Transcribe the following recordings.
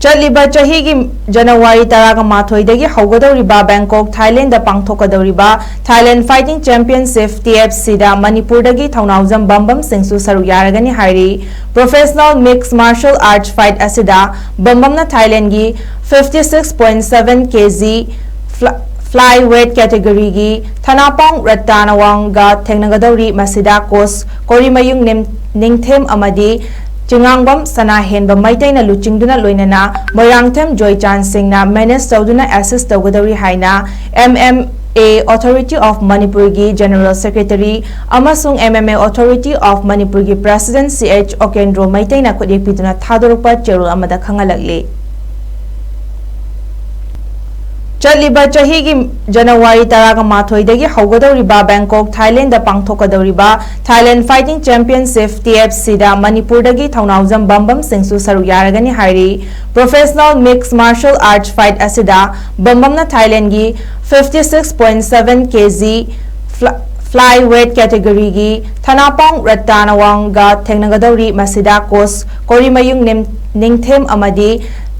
ꯆꯠꯂꯤꯕ ꯆꯍꯤꯒꯤ ꯖꯅꯋꯥꯔꯤ 18 ꯍꯧꯒꯗꯧꯔꯤꯕ ꯕꯦꯡꯀꯣꯛ ꯊꯥꯏꯂꯦꯟꯗ ꯄꯥꯡꯊꯣꯛꯀꯗꯧꯔꯤꯕ ꯊꯥꯏꯂꯦꯟ ꯐꯥꯏꯇꯤꯡ ꯆꯦꯝꯄꯤꯌꯟꯁꯤꯞ TFCꯗ ꯃꯅꯤꯄꯨꯔꯗꯒꯤ ꯊꯧꯅꯥꯎꯖꯝ ꯕꯝꯕꯝꯁꯤꯡꯁꯨ ꯁꯔꯨꯛ ꯌꯥꯔꯒꯅꯤ ꯍꯥꯏꯔꯤ professional mix martial arts fight ꯑꯁꯤꯗ ꯕꯝꯕꯝꯅ ꯊꯥꯏꯂꯦꯟꯒꯤ 56.7 kg flyweight category 𝗧𝗛𝗢𝗪 ꯊꯦꯡꯅꯒꯗꯧꯔꯤ ꯃꯁꯤꯗ ꯀꯣꯆ ꯀꯣꯔꯤꯃꯌꯨꯡ ꯅꯤꯡꯊꯦꯝ ꯑꯃꯗꯤ ꯆꯤꯡꯉꯥꯡꯕꯝ ꯁꯅꯥꯍꯦꯟꯕ ꯃꯩꯇꯩꯅ ꯂꯨꯆꯤꯡꯗꯨꯅ ꯂꯣꯏꯅꯅ ꯃꯣꯏꯔꯥꯡꯊꯦꯝ ꯖꯣꯏꯆꯥꯟꯁꯤꯡꯅ ꯃꯦꯅꯦꯖ ꯇꯧꯗꯨꯅ ꯑꯦꯁꯤꯁ ꯇꯧꯒꯗꯧꯔꯤ ꯍꯥꯏꯅ MMA Authority of Manipurꯒꯤ General Secretary ꯑꯃꯁꯨꯡ MMA Authority of Manipurꯒꯤ President 𝗧𝗛𝗢𝗪 ꯃꯩꯇꯩꯅ ꯈꯨꯠꯌꯦꯛ ꯄꯤꯗꯨꯅ ꯊꯥꯗꯣꯔꯛꯄ ꯆꯦꯔꯣꯜ ꯑꯃꯗ ꯈꯪꯍꯜꯂꯛꯂꯤ ꯆꯠꯂꯤꯕ ꯆꯍꯤꯒꯤ ꯖꯅꯋꯥꯔꯤ 18 ꯍꯧꯒꯗꯧꯔꯤꯕ ꯕꯦꯡꯀꯣꯛ ꯊꯥꯏꯂꯦꯟꯗ ꯄꯥꯡꯊꯣꯛꯀꯗꯧꯔꯤꯕ ꯊꯥꯏꯂꯦꯟ ꯐꯥꯏꯇꯤꯡ ꯆꯦꯝꯄꯤꯌꯟꯁꯤꯞ TFCꯗ ꯃꯅꯤꯄꯨꯔꯗꯒꯤ ꯊꯧꯅꯥꯎꯖꯝ ꯕꯝꯕꯝꯁꯤꯡꯁꯨ ꯁꯔꯨꯛ ꯌꯥꯔꯒꯅꯤ ꯍꯥꯏꯔꯤ professional mix martial arts fight ꯑꯁꯤꯗ ꯕꯝꯕꯝꯅ ꯊꯥꯏꯂꯦꯟꯒꯤ 56.7 kg flyweight category 𝗧𝗛𝗢𝗪 ꯊꯦꯡꯅꯒꯗꯧꯔꯤ ꯃꯁꯤꯗ ꯀꯣꯆ ꯀꯣꯔꯤꯃꯌꯨꯡ ꯅꯤꯡꯊꯦꯝ ꯑꯃꯗꯤ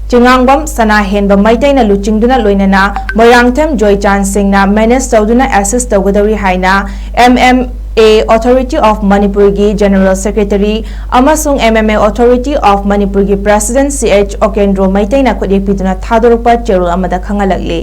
ꯆꯤꯡꯉꯥꯡꯕꯝ ꯁꯅꯥꯍꯦꯟꯕ ꯃꯩꯇꯩꯅ ꯂꯨꯆꯤꯡꯗꯨꯅ ꯂꯣꯏꯅꯅ ꯃꯣꯏꯔꯥꯡꯊꯦꯝ ꯖꯣꯏꯆꯥꯟꯁꯤꯡꯅ ꯃꯦꯅꯦꯖ ꯇꯧꯗꯨꯅ ꯑꯦꯁꯤꯁ ꯇꯧꯒꯗꯧꯔꯤ ꯍꯥꯏꯅ MMA Authority of Manipurꯒꯤ General Secretary ꯑꯃꯁꯨꯡ MMA Authority of Manipurꯒꯤ President 𝗧𝗛𝗢𝗪 ꯃꯩꯇꯩꯅ ꯈꯨꯠꯌꯦꯛ ꯄꯤꯗꯨꯅ ꯊꯥꯗꯣꯔꯛꯄ ꯆꯦꯔꯣꯜ ꯑꯃꯗ ꯈꯪꯍꯜꯂꯛꯂꯤ